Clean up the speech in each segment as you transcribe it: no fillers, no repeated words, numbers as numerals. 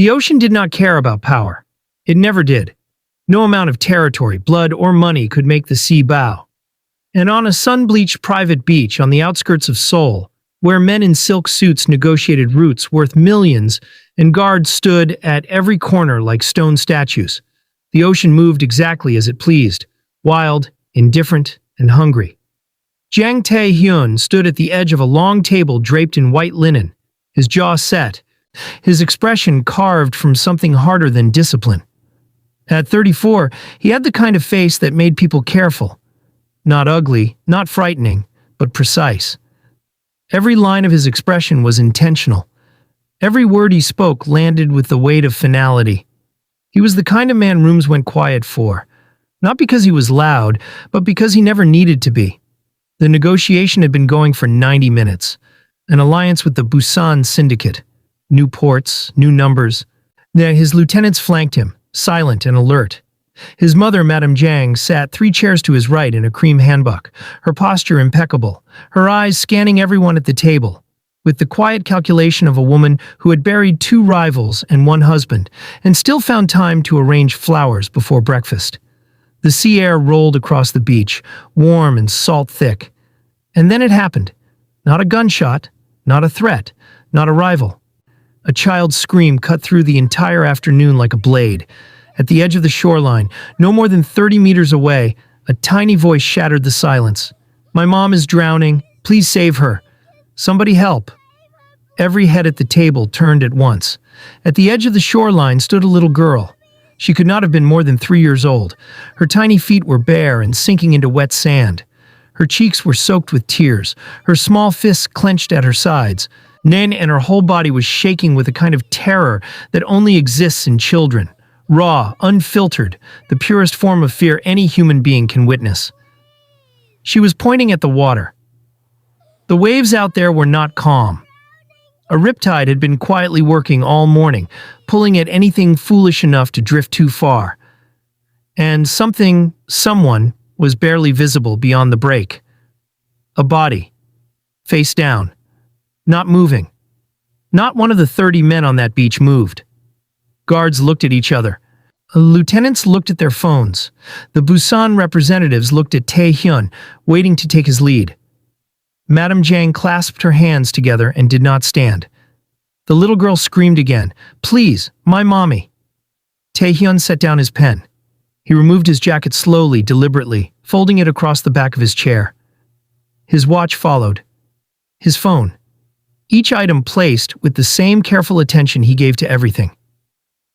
The ocean did not care about power. It never did. No amount of territory, blood, or money could make the sea bow. And on a sun-bleached private beach on the outskirts of Seoul, where men in silk suits negotiated routes worth millions and guards stood at every corner like stone statues, the ocean moved exactly as it pleased, wild, indifferent, and hungry. Tae Hyun stood at the edge of a long table draped in white linen, his jaw set, his expression carved from something harder than discipline. At 34, he had the kind of face that made people careful. Not ugly, not frightening, but precise. Every line of his expression was intentional. Every word he spoke landed with the weight of finality. He was the kind of man rooms went quiet for, not because he was loud, but because he never needed to be. The negotiation had been going for 90 minutes, an alliance with the Busan Syndicate. New ports, new numbers. His lieutenants flanked him, silent and alert. His mother, Madame Jang, sat 3 chairs to his right in a cream hanbok, her posture impeccable, her eyes scanning everyone at the table, with the quiet calculation of a woman who had buried 2 rivals and 1 husband, and still found time to arrange flowers before breakfast. The sea air rolled across the beach, warm and salt-thick. And then it happened. Not a gunshot, not a threat, not a rival. A child's scream cut through the entire afternoon like a blade. At the edge of the shoreline, no more than 30 meters away, a tiny voice shattered the silence. "My mom is drowning. Please save her. Somebody help." Every head at the table turned at once. At the edge of the shoreline stood a little girl. She could not have been more than 3 years old. Her tiny feet were bare and sinking into wet sand. Her cheeks were soaked with tears, her small fists clenched at her sides. And her whole body was shaking with a kind of terror that only exists in children. Raw, unfiltered, the purest form of fear any human being can witness. She was pointing at the water. The waves out there were not calm. A riptide had been quietly working all morning, pulling at anything foolish enough to drift too far. And someone, was barely visible beyond the break. A body, face down, not moving. Not one of the 30 men on that beach moved. Guards looked at each other. Lieutenants looked at their phones. The Busan representatives looked at Tae Hyun, waiting to take his lead. Madame Jang clasped her hands together and did not stand. The little girl screamed again, "Please, my mommy." Tae Hyun set down his pen. He removed his jacket slowly, deliberately, folding it across the back of his chair. His watch followed. His phone. Each item placed with the same careful attention he gave to everything.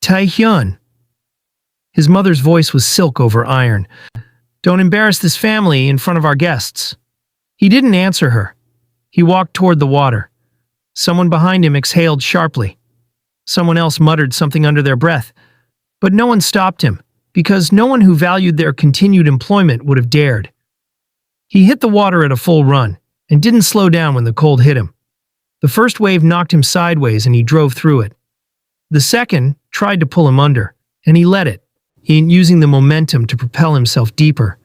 "Tae Hyun." His mother's voice was silk over iron. "Don't embarrass this family in front of our guests." He didn't answer her. He walked toward the water. Someone behind him exhaled sharply. Someone else muttered something under their breath. But no one stopped him, because no one who valued their continued employment would have dared. He hit the water at a full run, and didn't slow down when the cold hit him. The first wave knocked him sideways and he drove through it. The second tried to pull him under, and he let it, using the momentum to propel himself deeper.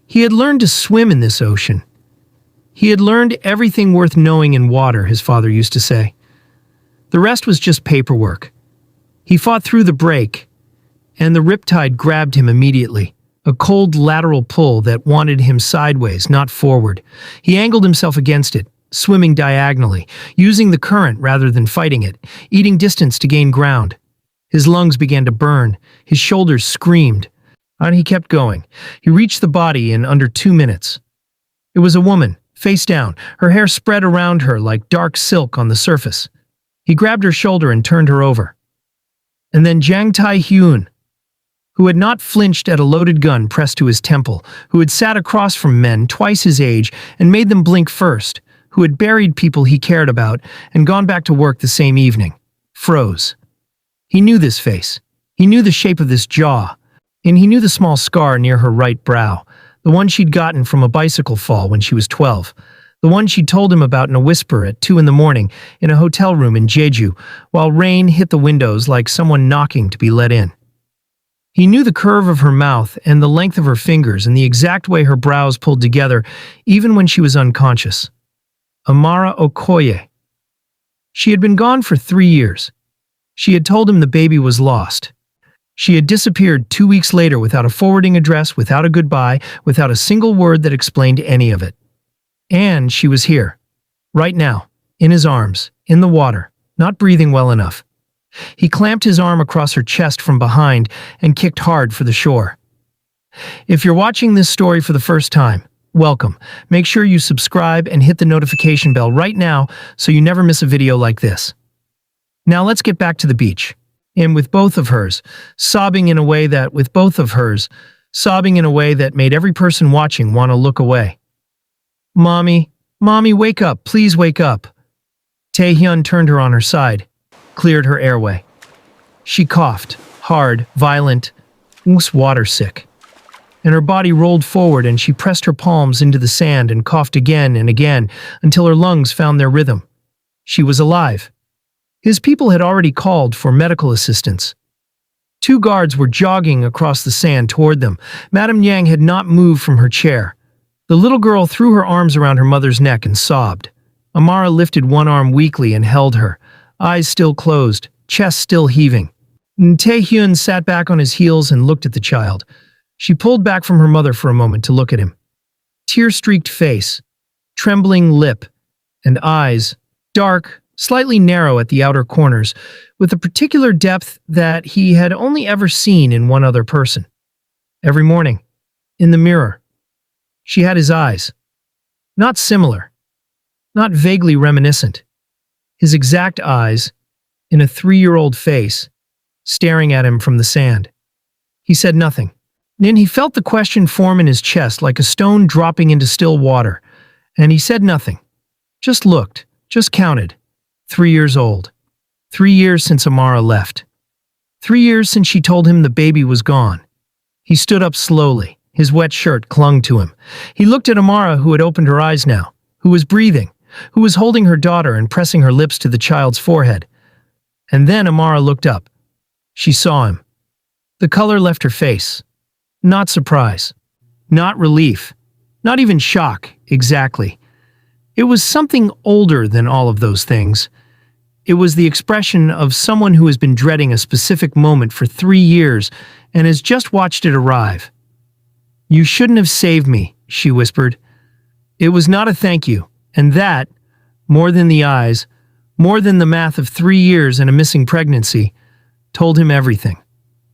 He had learned to swim in this ocean. He had learned everything worth knowing in water, his father used to say. The rest was just paperwork. He fought through the break, and the riptide grabbed him immediately, a cold lateral pull that wanted him sideways, not forward. He angled himself against it, swimming diagonally, using the current rather than fighting it, eating distance to gain ground. His lungs began to burn, his shoulders screamed. And he kept going. He reached the body in under 2 minutes. It was a woman, face down, her hair spread around her like dark silk on the surface. He grabbed her shoulder and turned her over. And then Tae Hyun, who had not flinched at a loaded gun pressed to his temple, who had sat across from men twice his age and made them blink first, who had buried people he cared about and gone back to work the same evening, froze. He knew this face. He knew the shape of this jaw. And he knew the small scar near her right brow, the one she'd gotten from a bicycle fall when she was 12, the one she'd told him about in a whisper at 2 a.m. in a hotel room in Jeju, while rain hit the windows like someone knocking to be let in. He knew the curve of her mouth and the length of her fingers and the exact way her brows pulled together, even when she was unconscious. Amara Okoye. She had been gone for 3 years. She had told him the baby was lost. She had disappeared 2 weeks later without a forwarding address, without a goodbye, without a single word that explained any of it. And she was here, right now, in his arms, in the water, not breathing well enough. He clamped his arm across her chest from behind and kicked hard for the shore. If you're watching this story for the first time, welcome. Make sure you subscribe and hit the notification bell right now so you never miss a video like this. Now let's get back to the beach. And with both of hers, sobbing in a way that made every person watching want to look away. Mommy, wake up, please wake up. Tae Hyun turned her on her side, cleared her airway. She coughed, hard, violent, water sick. And her body rolled forward and she pressed her palms into the sand and coughed again and again until her lungs found their rhythm. She was alive. His people had already called for medical assistance. 2 guards were jogging across the sand toward them. Madame Yang had not moved from her chair. The little girl threw her arms around her mother's neck and sobbed. Amara lifted one arm weakly and held her, eyes still closed, chest still heaving. Tae Hyun sat back on his heels and looked at the child. She pulled back from her mother for a moment to look at him. Tear-streaked face, trembling lip, and eyes, dark, slightly narrow at the outer corners, with a particular depth that he had only ever seen in one other person. Every morning, in the mirror, she had his eyes. Not similar, not vaguely reminiscent. His exact eyes, in a 3-year-old face, staring at him from the sand. He said nothing. Then he felt the question form in his chest like a stone dropping into still water, and he said nothing. Just looked, just counted. 3 years old. 3 years since Amara left. 3 years since she told him the baby was gone. He stood up slowly. His wet shirt clung to him. He looked at Amara, who had opened her eyes now, who was breathing, who was holding her daughter and pressing her lips to the child's forehead. And then Amara looked up. She saw him. The color left her face. Not surprise. Not relief. Not even shock, exactly. It was something older than all of those things. It was the expression of someone who has been dreading a specific moment for 3 years and has just watched it arrive. "You shouldn't have saved me," she whispered. It was not a thank you, and that, more than the eyes, more than the math of 3 years and a missing pregnancy, told him everything.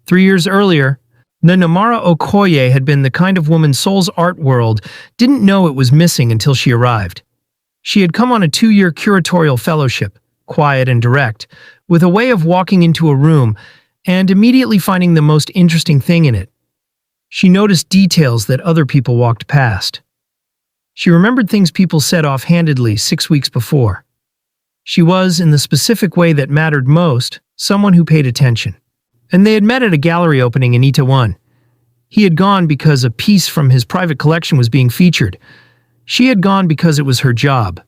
3 years earlier, the Namara Okoye had been the kind of woman Seoul's art world didn't know it was missing until she arrived. She had come on a 2-year curatorial fellowship, quiet and direct, with a way of walking into a room and immediately finding the most interesting thing in it. She noticed details that other people walked past. She remembered things people said offhandedly 6 weeks before. She was, in the specific way that mattered most, someone who paid attention. And they had met at a gallery opening in Itaewon. He had gone because a piece from his private collection was being featured. She had gone because it was her job.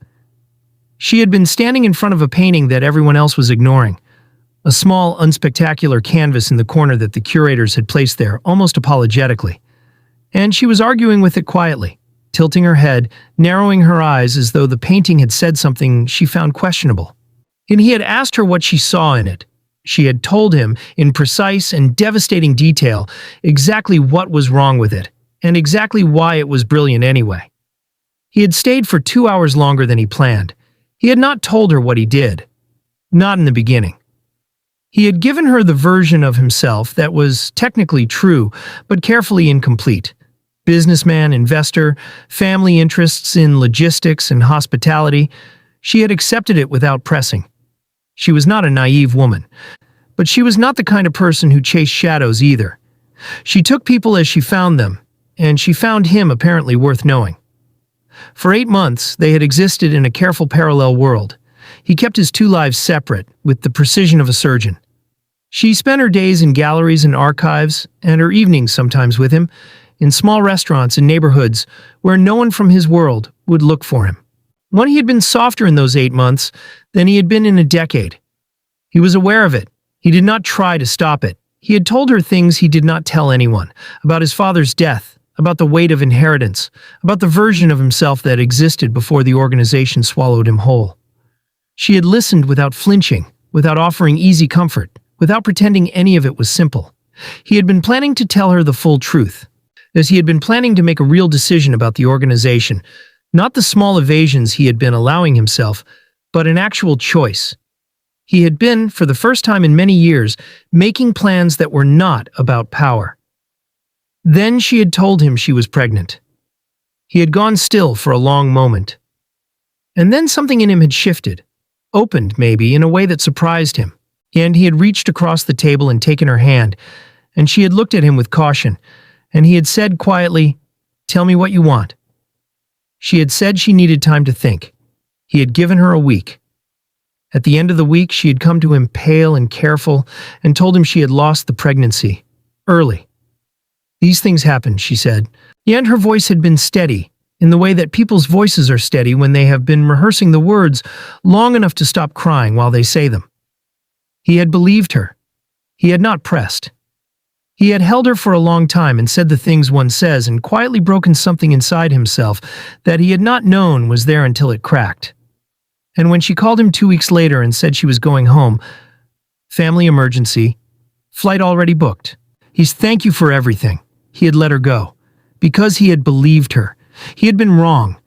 She had been standing in front of a painting that everyone else was ignoring, a small, unspectacular canvas in the corner that the curators had placed there, almost apologetically. And she was arguing with it quietly, tilting her head, narrowing her eyes as though the painting had said something she found questionable. And he had asked her what she saw in it. She had told him, in precise and devastating detail, exactly what was wrong with it, and exactly why it was brilliant anyway. He had stayed for 2 hours longer than he planned. He had not told her what he did. Not in the beginning. He had given her the version of himself that was technically true, but carefully incomplete. Businessman, investor, family interests in logistics and hospitality. She had accepted it without pressing. She was not a naive woman, but she was not the kind of person who chased shadows either. She took people as she found them, and she found him apparently worth knowing. For 8 months, they had existed in a careful parallel world. He kept his 2 lives separate, with the precision of a surgeon. She spent her days in galleries and archives, and her evenings sometimes with him, in small restaurants and neighborhoods where no one from his world would look for him. When he had been softer in those 8 months than he had been in a decade. He was aware of it. He did not try to stop it. He had told her things he did not tell anyone, about his father's death, about the weight of inheritance, about the version of himself that existed before the organization swallowed him whole. She had listened without flinching, without offering easy comfort, without pretending any of it was simple. He had been planning to tell her the full truth, as he had been planning to make a real decision about the organization, not the small evasions he had been allowing himself, but an actual choice. He had been, for the first time in many years, making plans that were not about power. Then she had told him she was pregnant. He had gone still for a long moment. And then something in him had shifted, opened maybe in a way that surprised him, and he had reached across the table and taken her hand, and she had looked at him with caution, and he had said quietly, "Tell me what you want." She had said she needed time to think. He had given her a week. At the end of the week, she had come to him pale and careful and told him she had lost the pregnancy. Early. "These things happen," she said, and her voice had been steady, in the way that people's voices are steady when they have been rehearsing the words long enough to stop crying while they say them. He had believed her. He had not pressed. He had held her for a long time and said the things one says and quietly broken something inside himself that he had not known was there until it cracked. And when she called him 2 weeks later and said she was going home, family emergency, flight already booked, he's thank you for everything. He had let her go. Because he had believed her. He had been wrong.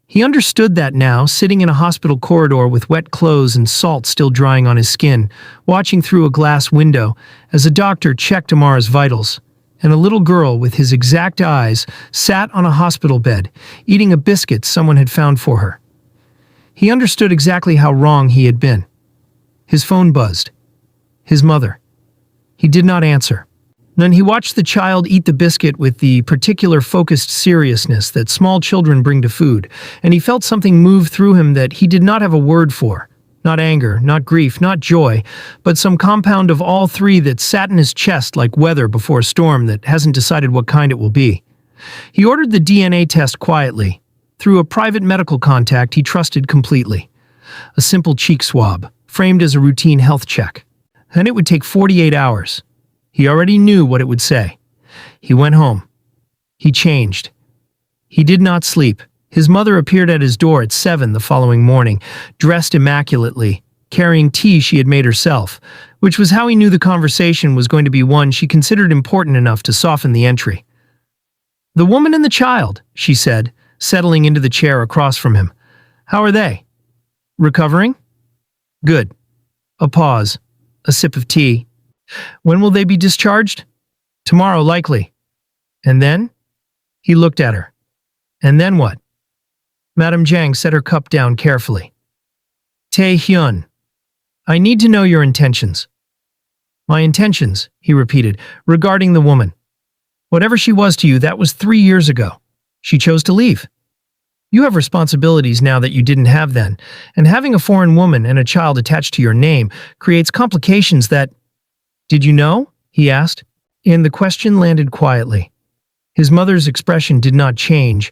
He understood that now, sitting in a hospital corridor with wet clothes and salt still drying on his skin, watching through a glass window as a doctor checked Amara's vitals, and a little girl with his exact eyes sat on a hospital bed, eating a biscuit someone had found for her. He understood exactly how wrong he had been. His phone buzzed. His mother. He did not answer. Then he watched the child eat the biscuit with the particular focused seriousness that small children bring to food, and he felt something move through him that he did not have a word for. Not anger, not grief, not joy, but some compound of all three that sat in his chest like weather before a storm that hasn't decided what kind it will be. He ordered the DNA test quietly, through a private medical contact he trusted completely. A simple cheek swab, framed as a routine health check. And it would take 48 hours. He already knew what it would say. He went home. He changed. He did not sleep. His mother appeared at his door at 7 the following morning, dressed immaculately, carrying tea she had made herself, which was how he knew the conversation was going to be one she considered important enough to soften the entry. "The woman and the child," she said, settling into the chair across from him. "How are they? Recovering? Good." A pause. A sip of tea. "When will they be discharged?" "Tomorrow, likely." "And then?" He looked at her. "And then what?" Madame Jiang set her cup down carefully. "Tae Hyun, I need to know your intentions." "My intentions," he repeated, "regarding the woman. Whatever she was to you, that was 3 years ago. She chose to leave. You have responsibilities now that you didn't have then, and having a foreign woman and a child attached to your name creates complications that—" "Did you know?" he asked, and the question landed quietly. His mother's expression did not change,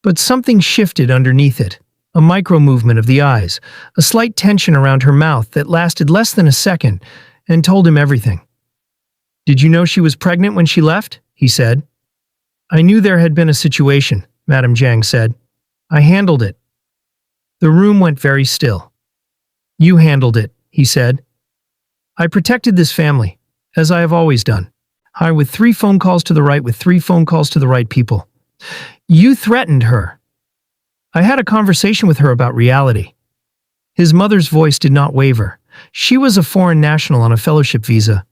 but something shifted underneath it, a micro-movement of the eyes, a slight tension around her mouth that lasted less than a second, and told him everything. "Did you know she was pregnant when she left?" he said. "I knew there had been a situation," Madame Jiang said. "I handled it." The room went very still. "You handled it," he said. "I protected this family, as I have always done. I with 3 phone calls to the right with 3 phone calls to the right people. You threatened her. I had a conversation with her about reality." His mother's voice did not waver. She was a foreign national on a fellowship visa.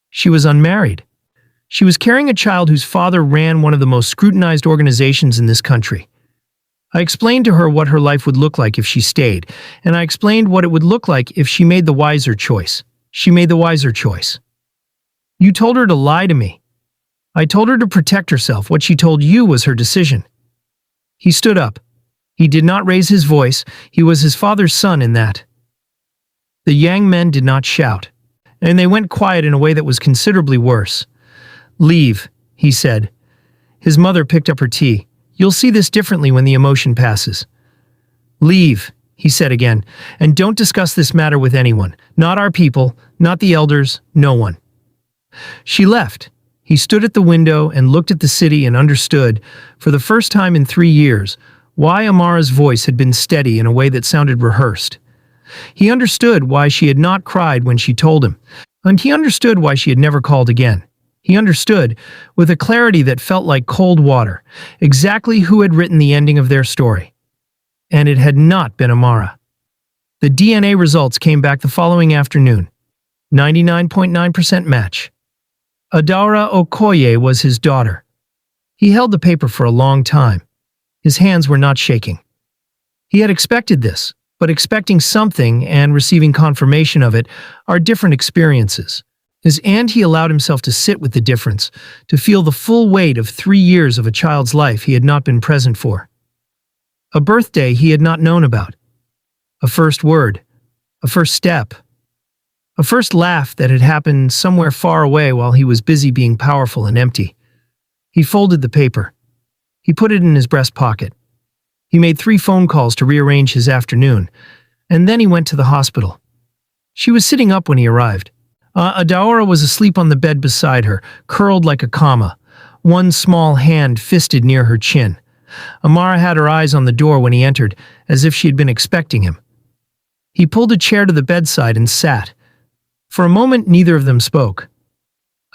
She was unmarried. She was carrying a child whose father ran one of the most scrutinized organizations in this country. I explained to her what her life would look like if she stayed, and I explained what it would look like if she made the wiser choice. She made the wiser choice. You told her to lie to me. I told her to protect herself. What she told you was her decision." He stood up. He did not raise his voice. He was his father's son in that. The Yang men did not shout, and they went quiet in a way that was considerably worse. "Leave," he said. His mother picked up her tea. "You'll see this differently when the emotion passes." "Leave," he said again, "and don't discuss this matter with anyone. Not our people, not the elders, no one." She left. He stood at the window and looked at the city and understood, for the first time in 3 years, why Amara's voice had been steady in a way that sounded rehearsed. He understood why she had not cried when she told him, and he understood why she had never called again. He understood, with a clarity that felt like cold water, exactly who had written the ending of their story. And it had not been Amara. The DNA results came back the following afternoon. 99.9% match. Adora Okoye was his daughter. He held the paper for a long time. His hands were not shaking. He had expected this, but expecting something and receiving confirmation of it are different experiences. And he allowed himself to sit with the difference, to feel the full weight of 3 years of a child's life he had not been present for. A birthday he had not known about. A first word. A first step. A first laugh that had happened somewhere far away while he was busy being powerful and empty. He folded the paper. He put it in his breast pocket. He made 3 phone calls to rearrange his afternoon, and then he went to the hospital. She was sitting up when he arrived. Adaora was asleep on the bed beside her, curled like a comma, one small hand fisted near her chin. Amara had her eyes on the door when he entered, as if she had been expecting him. He pulled a chair to the bedside and sat. For a moment, neither of them spoke.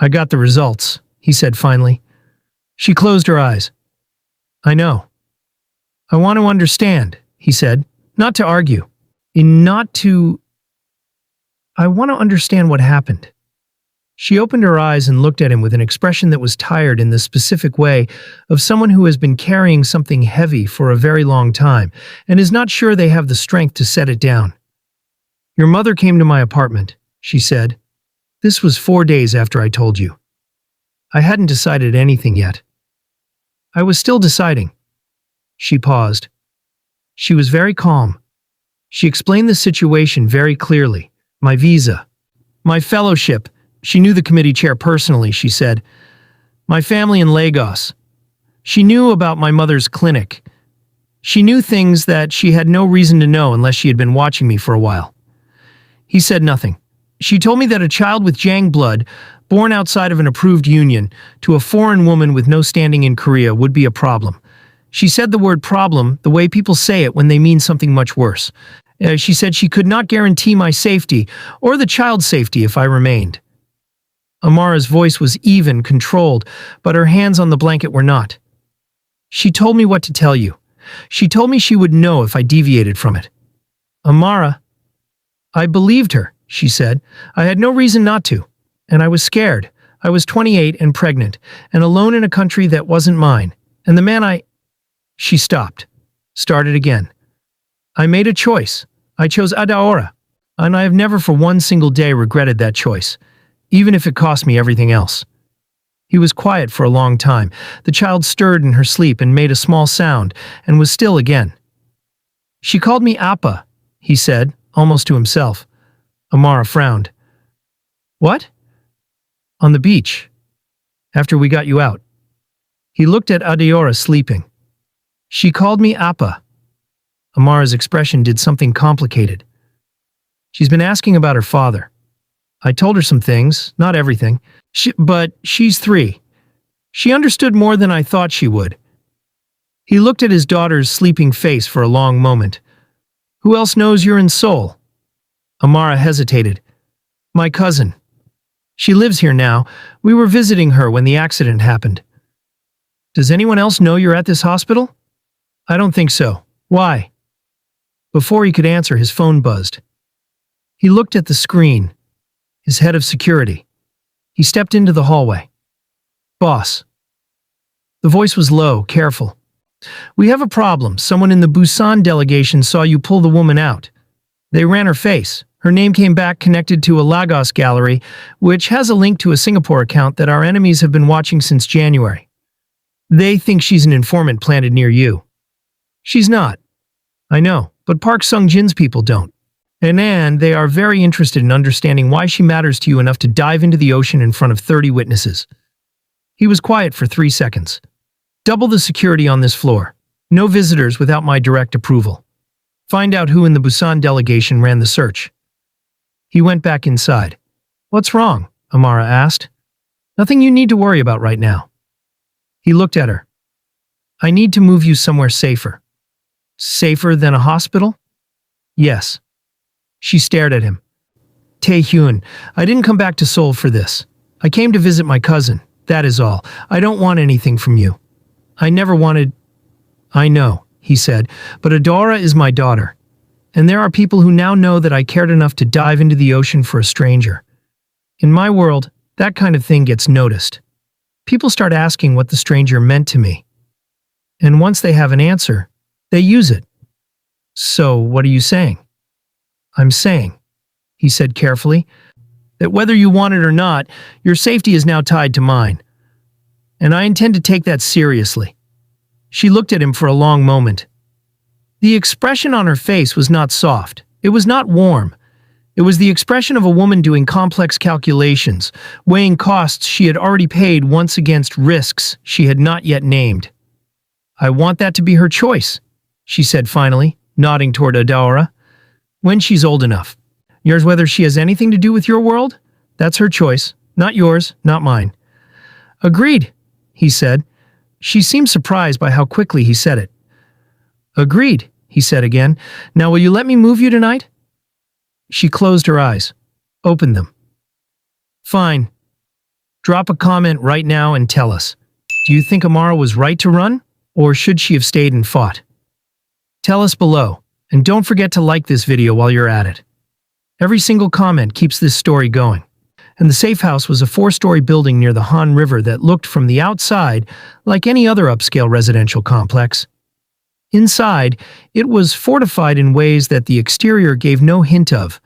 "I got the results," he said finally. She closed her eyes. "I know." "I want to understand," he said, "not to argue. I want to understand what happened." She opened her eyes and looked at him with an expression that was tired in the specific way of someone who has been carrying something heavy for a very long time and is not sure they have the strength to set it down. "Your mother came to my apartment," she said. "This was 4 days after I told you. I hadn't decided anything yet. I was still deciding." She paused. She was very calm. She explained the situation very clearly. "My visa. My fellowship." She knew the committee chair personally, she said. "My family in Lagos." She knew about my mother's clinic. She knew things that she had no reason to know unless she had been watching me for a while. He said nothing. She told me that a child with Jang blood, born outside of an approved union, to a foreign woman with no standing in Korea would be a problem. She said the word problem the way people say it when they mean something much worse. She said she could not guarantee my safety or the child's safety if I remained. Amara's voice was even, controlled, but her hands on the blanket were not. "She told me what to tell you. She told me she would know if I deviated from it." "Amara." "I believed her," she said. "I had no reason not to. And I was scared. I was 28 and pregnant, and alone in a country that wasn't mine. And the man I—" She stopped. Started again. "I made a choice. I chose Adaora. And I have never for one single day regretted that choice, even if it cost me everything else." He was quiet for a long time. The child stirred in her sleep and made a small sound, and was still again. "She called me Appa," he said, almost to himself. Amara frowned. "What?" "On the beach. After we got you out." He looked at Adaora sleeping. "She called me Appa." Amara's expression did something complicated. "She's been asking about her father. I told her some things, not everything, but she's 3. She understood more than I thought she would." He looked at his daughter's sleeping face for a long moment. "Who else knows you're in Seoul?" Amara hesitated. "My cousin. She lives here now. We were visiting her when the accident happened." "Does anyone else know you're at this hospital?" "I don't think so. Why?" Before he could answer, his phone buzzed. He looked at the screen. His head of security. He stepped into the hallway. "Boss." The voice was low, careful. "We have a problem. Someone in the Busan delegation saw you pull the woman out. They ran her face. Her name came back connected to a Lagos gallery, which has a link to a Singapore account that our enemies have been watching since January. They think she's an informant planted near you." "She's not." "I know, but Park Sung-jin's people don't. And they are very interested in understanding why she matters to you enough to dive into the ocean in front of 30 witnesses." He was quiet for 3 seconds. "Double the security on this floor. No visitors without my direct approval. Find out who in the Busan delegation ran the search." He went back inside. "What's wrong?" Amara asked. "Nothing you need to worry about right now." He looked at her. "I need to move you somewhere safer." "Safer than a hospital?" "Yes." She stared at him. Tae Hyun, I didn't come back to Seoul for this. I came to visit my cousin. That is all. I don't want anything from you. I never wanted... I know, he said, but Adora is my daughter. And there are people who now know that I cared enough to dive into the ocean for a stranger. In my world, that kind of thing gets noticed. People start asking what the stranger meant to me. And once they have an answer, they use it. So, what are you saying? I'm saying, he said carefully, that whether you want it or not, your safety is now tied to mine. And I intend to take that seriously. She looked at him for a long moment. The expression on her face was not soft. It was not warm. It was the expression of a woman doing complex calculations, weighing costs she had already paid once against risks she had not yet named. I want that to be her choice, she said finally, nodding toward Adaora. When she's old enough. Yours, whether she has anything to do with your world? That's her choice. Not yours, not mine. Agreed, he said. She seemed surprised by how quickly he said it. Agreed, he said again. Now will you let me move you tonight? She closed her eyes. Opened them. Fine. Drop a comment right now and tell us. Do you think Amara was right to run? Or should she have stayed and fought? Tell us below, and don't forget to like this video while you're at it. Every single comment keeps this story going. And the safe house was a 4-story building near the Han River that looked from the outside like any other upscale residential complex. Inside, it was fortified in ways that the exterior gave no hint of.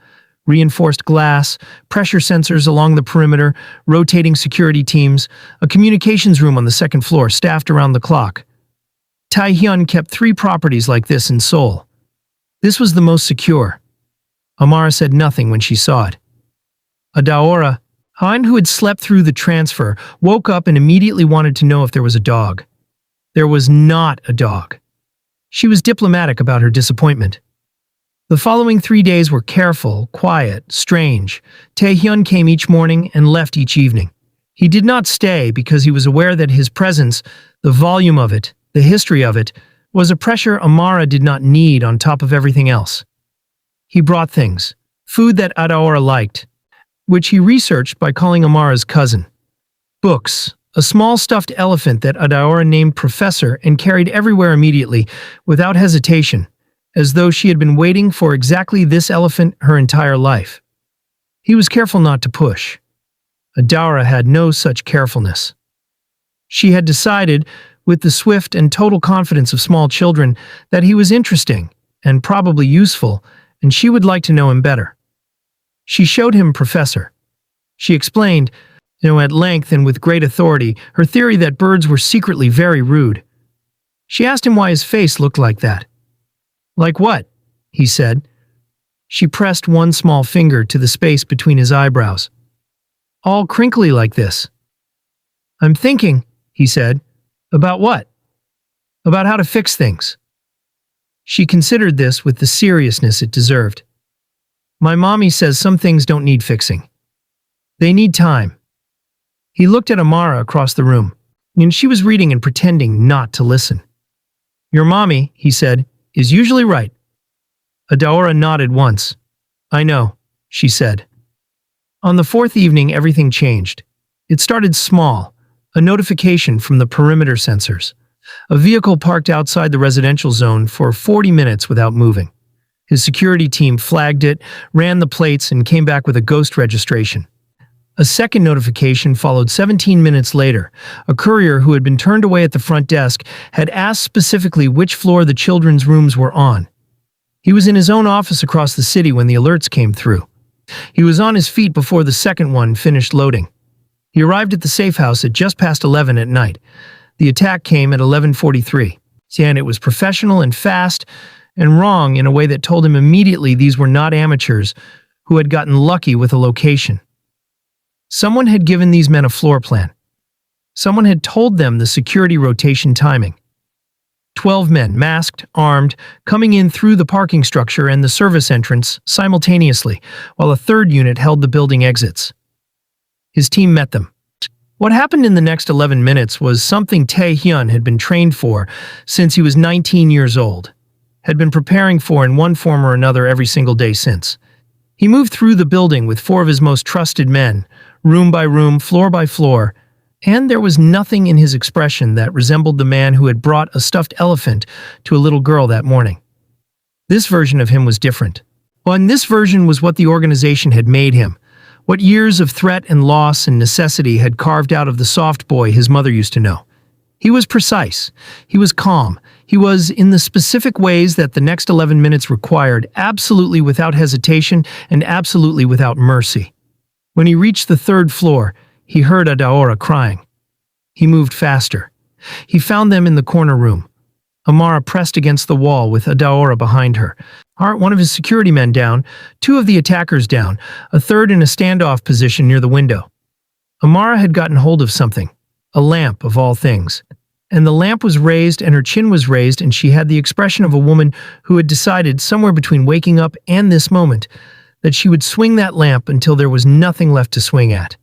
Reinforced glass, pressure sensors along the perimeter, rotating security teams, a communications room on the second floor staffed around the clock. Tae Hyun kept 3 properties like this in Seoul. This was the most secure. Amara said nothing when she saw it. Adaora, Han, who had slept through the transfer, woke up and immediately wanted to know if there was a dog. There was not a dog. She was diplomatic about her disappointment. The following 3 days were careful, quiet, strange. Tae Hyun came each morning and left each evening. He did not stay because he was aware that his presence, the volume of it, the history of it, was a pressure Amara did not need on top of everything else. He brought things, food that Adaora liked, which he researched by calling Amara's cousin. Books, a small stuffed elephant that Adaora named Professor and carried everywhere immediately, without hesitation, as though she had been waiting for exactly this elephant her entire life. He was careful not to push. Adora had no such carefulness. She had decided, with the swift and total confidence of small children, that he was interesting and probably useful, and she would like to know him better. She showed him Professor. She explained, at length and with great authority, her theory that birds were secretly very rude. She asked him why his face looked like that. Like what? He said. She pressed one small finger to the space between his eyebrows. All crinkly like this. I'm thinking, he said. About what? About how to fix things. She considered this with the seriousness it deserved. My mommy says some things don't need fixing. They need time. He looked at Amara across the room, and she was reading and pretending not to listen. Your mommy, he said, is usually right. Adaora nodded once. I know, she said. On the 4th evening, everything changed. It started small, a notification from the perimeter sensors. A vehicle parked outside the residential zone for 40 minutes without moving. His security team flagged it, ran the plates, and came back with a ghost registration. A second notification followed 17 minutes later. A courier who had been turned away at the front desk had asked specifically which floor the children's rooms were on. He was in his own office across the city when the alerts came through. He was on his feet before the second one finished loading. He arrived at the safe house at just past 11 at night. The attack came at 11:43, and it was professional and fast and wrong in a way that told him immediately these were not amateurs who had gotten lucky with a location. Someone had given these men a floor plan. Someone had told them the security rotation timing. 12 men, masked, armed, coming in through the parking structure and the service entrance simultaneously, while a third unit held the building exits. His team met them. What happened in the next 11 minutes was something Tae Hyun had been trained for since he was 19 years old, had been preparing for in one form or another every single day since. He moved through the building with 4 of his most trusted men, room by room, floor by floor, and there was nothing in his expression that resembled the man who had brought a stuffed elephant to a little girl that morning. This version of him was different. And this version was what the organization had made him, what years of threat and loss and necessity had carved out of the soft boy his mother used to know. He was precise. He was calm. He was, in the specific ways that the next 11 minutes required, absolutely without hesitation and absolutely without mercy. When he reached the 3rd floor, he heard Adaora crying. He moved faster. He found them in the corner room. Amara pressed against the wall with Adaora behind her. One of his security men down, 2 of the attackers down, a 3rd in a standoff position near the window. Amara had gotten hold of something, a lamp of all things. And the lamp was raised and her chin was raised and she had the expression of a woman who had decided somewhere between waking up and this moment that she would swing that lamp until there was nothing left to swing at.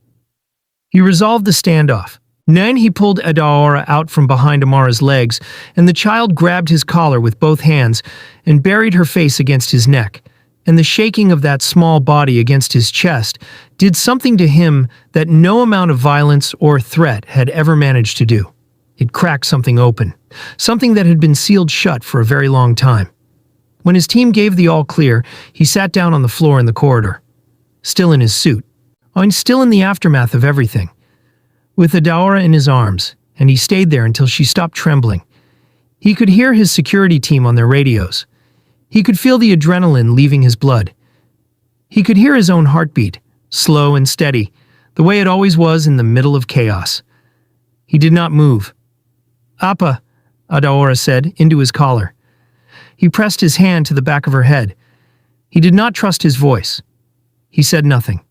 He resolved the standoff. Then he pulled Adaora out from behind Amara's legs, and the child grabbed his collar with both hands and buried her face against his neck, and the shaking of that small body against his chest did something to him that no amount of violence or threat had ever managed to do. It cracked something open, something that had been sealed shut for a very long time. When his team gave the all clear, he sat down on the floor in the corridor, still in his suit, and still in the aftermath of everything, with Adaora in his arms, and he stayed there until she stopped trembling. He could hear his security team on their radios. He could feel the adrenaline leaving his blood. He could hear his own heartbeat, slow and steady, the way it always was in the middle of chaos. He did not move. "Appa," Adaora said, into his collar. He pressed his hand to the back of her head. He did not trust his voice. He said nothing.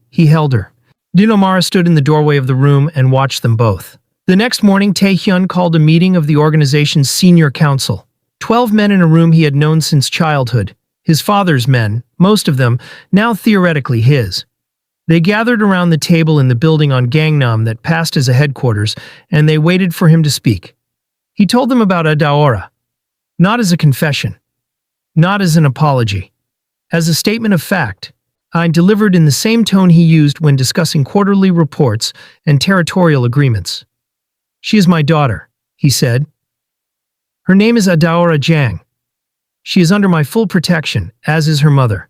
He held her. Amara stood in the doorway of the room and watched them both. The next morning, Tae Hyun called a meeting of the organization's senior council. 12 men in a room he had known since childhood. His father's men, most of them, now theoretically his. They gathered around the table in the building on Gangnam that passed as a headquarters, and they waited for him to speak. He told them about Adaora. Not as a confession. Not as an apology. As a statement of fact. I delivered in the same tone he used when discussing quarterly reports and territorial agreements. "She is my daughter," he said. "Her name is Adaora Jang. She is under my full protection, as is her mother.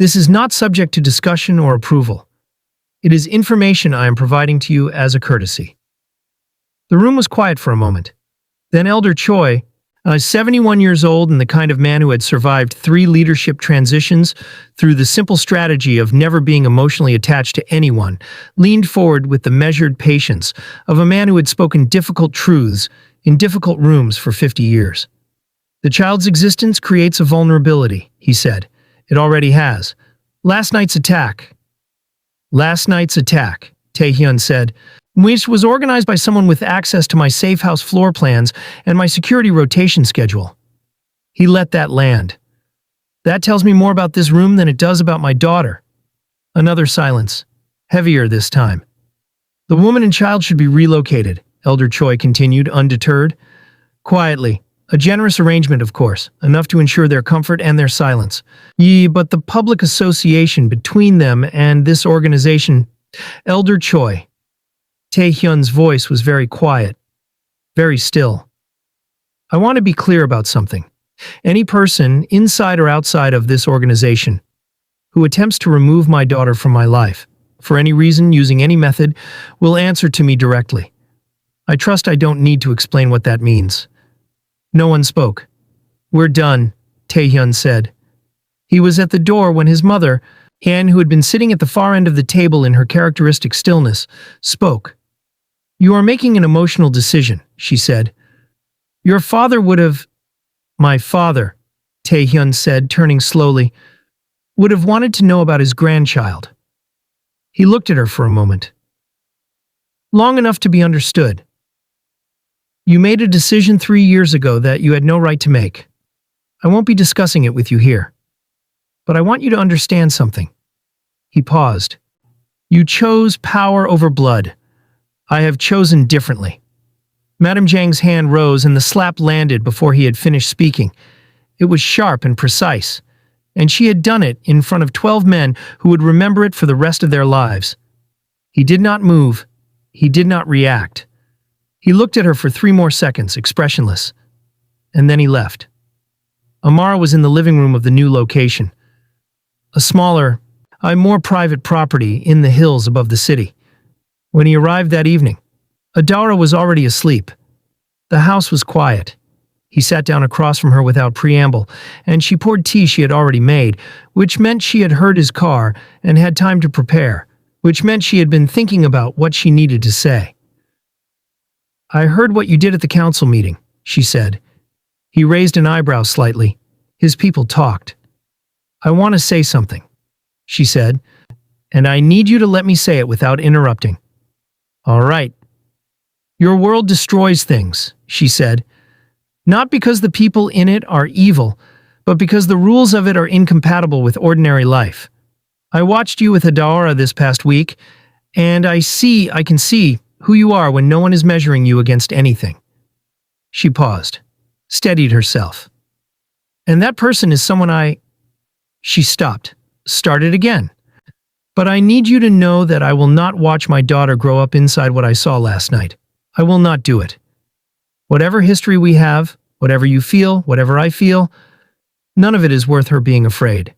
This is not subject to discussion or approval. It is information I am providing to you as a courtesy." The room was quiet for a moment. Then Elder Choi, 71 years old and the kind of man who had survived 3 leadership transitions through the simple strategy of never being emotionally attached to anyone, leaned forward with the measured patience of a man who had spoken difficult truths in difficult rooms for 50 years. "The child's existence creates a vulnerability," he said. "It already has. Last night's attack, Tae Hyun said, which was organized by someone with access to my safe house floor plans and my security rotation schedule. He let that land. That tells me more about this room than it does about my daughter." Another silence, heavier this time. "The woman and child should be relocated," Elder Choi continued, undeterred. "Quietly. A generous arrangement, of course, enough to ensure their comfort and their silence. But the public association between them and this organization..." Elder Choi. Tae Hyun's voice was very quiet, very still. "I want to be clear about something. Any person, inside or outside of this organization, who attempts to remove my daughter from my life, for any reason, using any method, will answer to me directly. I trust I don't need to explain what that means." No one spoke. "We're done," Tae Hyun said. He was at the door when his mother, Anne, who had been sitting at the far end of the table in her characteristic stillness, spoke. "You are making an emotional decision," she said. "Your father would have..." "My father," Tae Hyun said, turning slowly, "would have wanted to know about his grandchild." He looked at her for a moment. "Long enough to be understood. You made a decision 3 years ago that you had no right to make. I won't be discussing it with you here. But I want you to understand something." He paused. "You chose power over blood. I have chosen differently." Madame Jang's hand rose and the slap landed before he had finished speaking. It was sharp and precise. and she had done it in front of 12 men who would remember it for the rest of their lives. He did not move. He did not react. He looked at her for 3 more seconds, expressionless, and then he left. Amara was in the living room of the new location, a smaller, more private property in the hills above the city. When he arrived that evening, Adora was already asleep. The house was quiet. He sat down across from her without preamble, and she poured tea she had already made, which meant she had heard his car and had time to prepare, which meant she had been thinking about what she needed to say. "I heard what you did at the council meeting," she said. He raised an eyebrow slightly. His people talked. "I want to say something," she said, "and I need you to let me say it without interrupting." "All right." "Your world destroys things," she said. "Not because the people in it are evil, but because the rules of it are incompatible with ordinary life. I watched you with Adaora this past week, and I can see who you are when no one is measuring you against anything." She paused, steadied herself. "And that person is someone She stopped, started again. "But I need you to know that I will not watch my daughter grow up inside what I saw last night. I will not do it. Whatever history we have, whatever you feel, whatever I feel, none of it is worth her being afraid."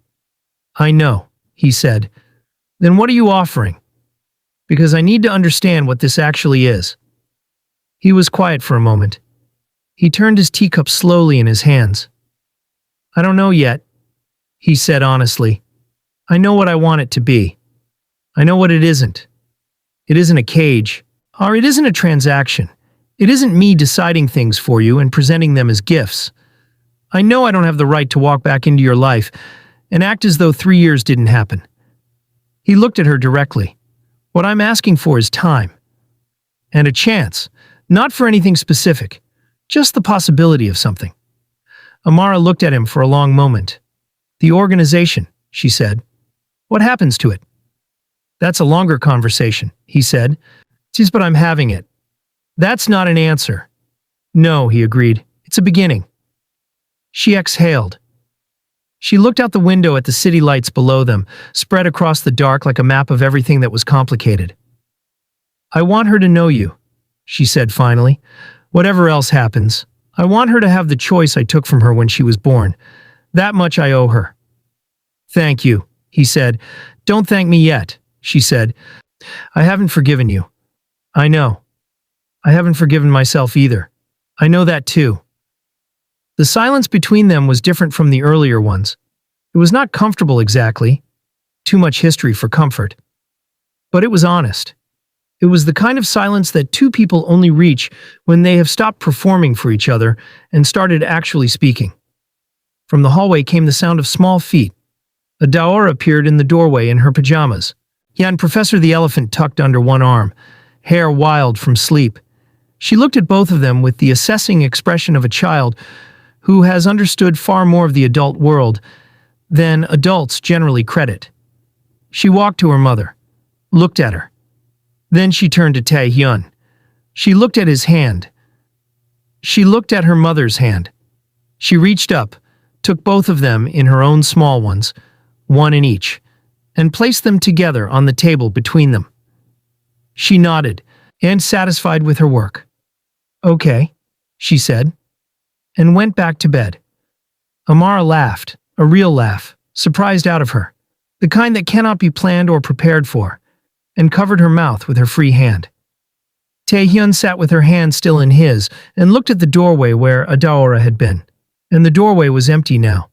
"I know," he said. "Then what are you offering? Because I need to understand what this actually is." He was quiet for a moment. He turned his teacup slowly in his hands. "I don't know yet," he said honestly. "I know what I want it to be. I know what it isn't. It isn't a cage, or it isn't a transaction. It isn't me deciding things for you and presenting them as gifts. I know I don't have the right to walk back into your life and act as though 3 years didn't happen." He looked at her directly. "What I'm asking for is time. And a chance, not for anything specific, just the possibility of something." Amara looked at him for a long moment. "The organization," she said. "What happens to it?" "That's a longer conversation," he said. "Just but I'm having it." "That's not an answer." "No," he agreed. "It's a beginning." She exhaled. She looked out the window at the city lights below them, spread across the dark like a map of everything that was complicated. "I want her to know you," she said finally. "Whatever else happens, I want her to have the choice I took from her when she was born. That much I owe her." "Thank you," he said. "Don't thank me yet," she said. "I haven't forgiven you." "I know. I haven't forgiven myself either. I know that too." The silence between them was different from the earlier ones. It was not comfortable exactly. Too much history for comfort. But it was honest. It was the kind of silence that two people only reach when they have stopped performing for each other and started actually speaking. From the hallway came the sound of small feet. Adaora appeared in the doorway in her pajamas. And Professor the Elephant tucked under one arm, hair wild from sleep. She looked at both of them with the assessing expression of a child who has understood far more of the adult world than adults generally credit. She walked to her mother, looked at her. Then she turned to Tae Hyun. She looked at his hand. She looked at her mother's hand. She reached up, took both of them in her own small ones, one in each, and placed them together on the table between them. She nodded, and satisfied with her work. "Okay," she said, and went back to bed. Amara laughed, a real laugh, surprised out of her, the kind that cannot be planned or prepared for, and covered her mouth with her free hand. Tae Hyun sat with her hand still in his and looked at the doorway where Adaora had been, and the doorway was empty now.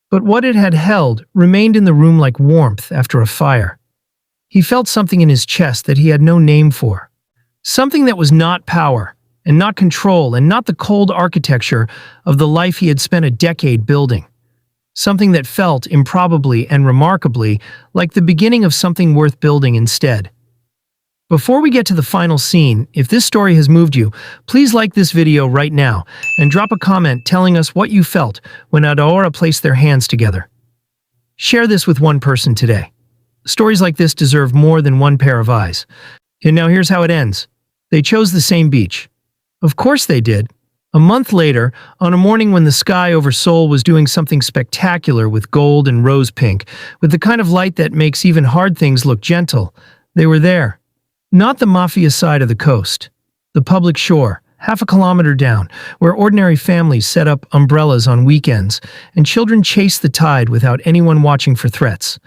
But what it had held remained in the room like warmth after a fire. He felt something in his chest that he had no name for. Something that was not power, and not control, and not the cold architecture of the life he had spent a decade building. Something that felt, improbably and remarkably, like the beginning of something worth building instead. Before we get to the final scene, if this story has moved you, please like this video right now and drop a comment telling us what you felt when Adaora placed their hands together. Share this with one person today. Stories like this deserve more than one pair of eyes. And now here's how it ends. They chose the same beach. Of course they did. A month later, on a morning when the sky over Seoul was doing something spectacular with gold and rose pink, with the kind of light that makes even hard things look gentle, they were there. Not the mafia side of the coast. The public shore, half a kilometer down, where ordinary families set up umbrellas on weekends, and children chased the tide without anyone watching for threats.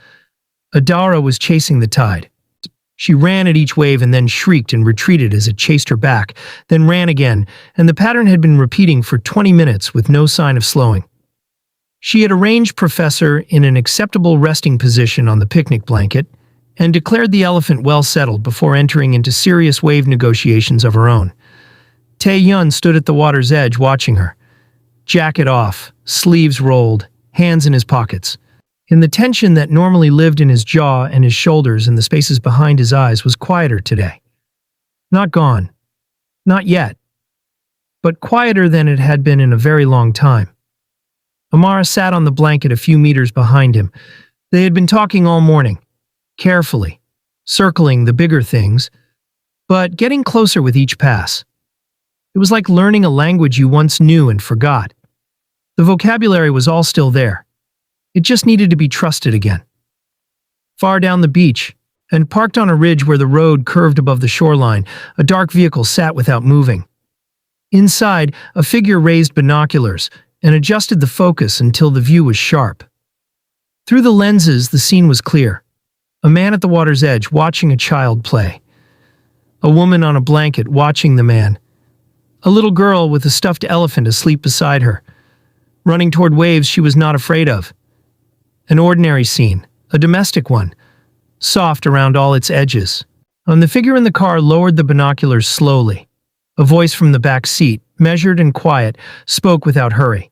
Adora was chasing the tide. She ran at each wave and then shrieked and retreated as it chased her back, then ran again, and the pattern had been repeating for 20 minutes with no sign of slowing. She had arranged Professor in an acceptable resting position on the picnic blanket and declared the elephant well settled before entering into serious wave negotiations of her own. Tae Hyun stood at the water's edge watching her. Jacket off, sleeves rolled, hands in his pockets. In the tension that normally lived in his jaw and his shoulders and the spaces behind his eyes was quieter today. Not gone. Not yet. But quieter than it had been in a very long time. Amara sat on the blanket a few meters behind him. They had been talking all morning, carefully, circling the bigger things, but getting closer with each pass. It was like learning a language you once knew and forgot. The vocabulary was all still there. It just needed to be trusted again. Far down the beach, and parked on a ridge where the road curved above the shoreline, a dark vehicle sat without moving. Inside, a figure raised binoculars and adjusted the focus until the view was sharp. Through the lenses, the scene was clear. A man at the water's edge watching a child play. A woman on a blanket watching the man. A little girl with a stuffed elephant asleep beside her, running toward waves she was not afraid of. An ordinary scene, a domestic one, soft around all its edges. The figure in the car lowered the binoculars slowly. A voice from the back seat, measured and quiet, spoke without hurry.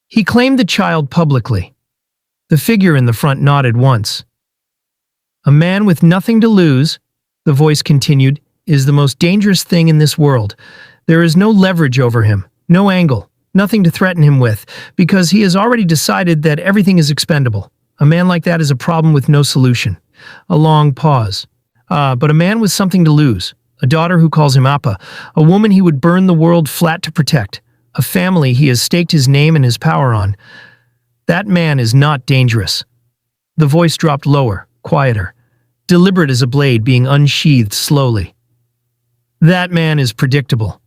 He claimed the child publicly. The figure in the front nodded once. A man with nothing to lose, the voice continued, is the most dangerous thing in this world. There is no leverage over him, no angle. Nothing to threaten him with, because he has already decided that everything is expendable. A man like that is a problem with no solution. A long pause. But a man with something to lose. A daughter who calls him Appa. A woman he would burn the world flat to protect. A family he has staked his name and his power on. That man is not dangerous. The voice dropped lower, quieter, deliberate as a blade being unsheathed slowly. That man is predictable.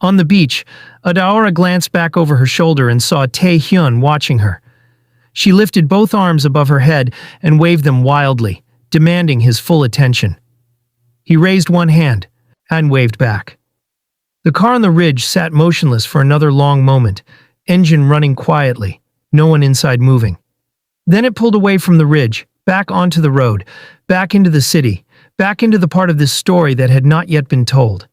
On the beach, Adaora glanced back over her shoulder and saw Tae Hyun watching her. She lifted both arms above her head and waved them wildly, demanding his full attention. He raised one hand and waved back. The car on the ridge sat motionless for another long moment, engine running quietly, no one inside moving. Then it pulled away from the ridge, back onto the road, back into the city, back into the part of this story that had not yet been told.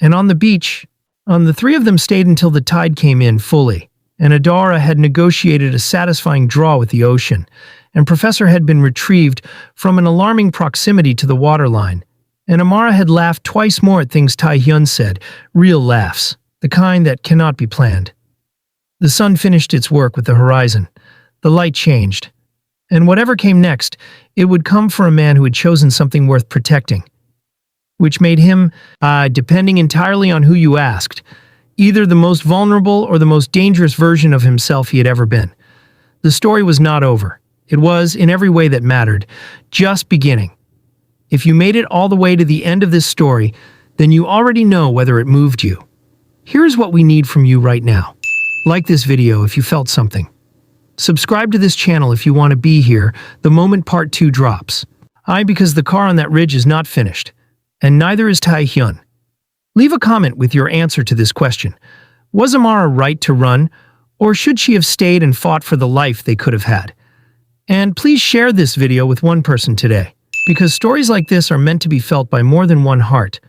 And on the beach, the three of them stayed until the tide came in fully, and Adora had negotiated a satisfying draw with the ocean, and Professor had been retrieved from an alarming proximity to the waterline, and Amara had laughed twice more at things Tae Hyun said, real laughs, the kind that cannot be planned. The sun finished its work with the horizon. The light changed. And whatever came next, it would come for a man who had chosen something worth protecting. Which made him, depending entirely on who you asked, either the most vulnerable or the most dangerous version of himself he had ever been. The story was not over. It was, in every way that mattered, just beginning. If you made it all the way to the end of this story, then you already know whether it moved you. Here's what we need from you right now. Like this video if you felt something. Subscribe to this channel if you want to be here the moment part 2 drops. Because the car on that ridge is not finished. And neither is Tae Hyun. Leave a comment with your answer to this question. Was Amara right to run, or should she have stayed and fought for the life they could have had? And please share this video with one person today, because stories like this are meant to be felt by more than one heart.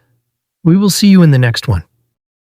We will see you in the next one.